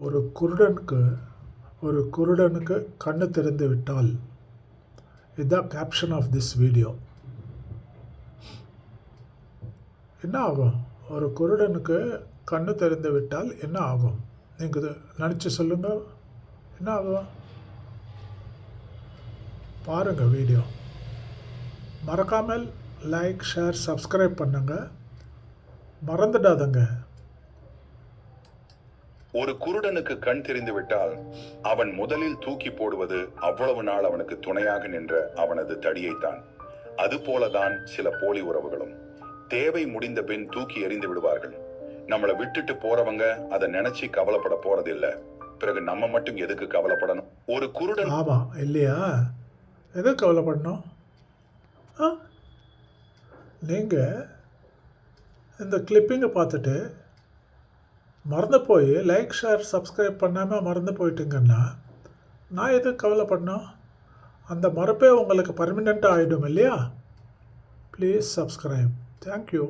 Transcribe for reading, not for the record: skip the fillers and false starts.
ஒரு குருடனுக்கு கண்ணு திறந்து விட்டால் இதுதான் கேப்ஷன் ஆஃப் திஸ் வீடியோ. என்ன ஆகும்? ஒரு குருடனுக்கு கண்ணு திறந்து விட்டால் என்ன ஆகும்? நீங்கள் நினச்சி சொல்லுங்கள். என்ன ஆகும்? பாருங்கள் வீடியோ. மறக்காமல் லைக், ஷேர், சப்ஸ்கிரைப் பண்ணுங்க. மறந்துடாதங்க. ஒரு குருடனுக்கு கண் தெரிந்து விட்டால் அவன் முதலில் தூக்கி போடுவது அவ்வளவு நாள் அவனுக்கு துணையாக நின்ற அவனது தடியைத்தான். அதுபோலதான் சில போலி உறவுகளும் தேவை முடிந்த பின் தூக்கி எறிந்து விடுவார்கள். நம்மளை விட்டுட்டு போறவங்க அதை நினைச்சு கவலைப்பட போறதில்ல. பிறகு நம்ம மட்டும் எதுக்கு கவலைப்படணும்? ஒரு குருடன் ஆமா இல்லையா? எதுக்கு கவலைப்படணும்? நீங்கள் இந்த கிளிப்பிங்கை பார்த்துட்டு மறந்து போய் லைக், ஷேர், சப்ஸ்கிரைப் பண்ணாமல் மறந்து போயிட்டீங்கன்னா நான் எதுக்கு கவலைப்படணும்? அந்த மறப்பே உங்களுக்கு பர்மனெண்ட்டாக ஆகிடும் இல்லையா? Please subscribe. தேங்க்யூ.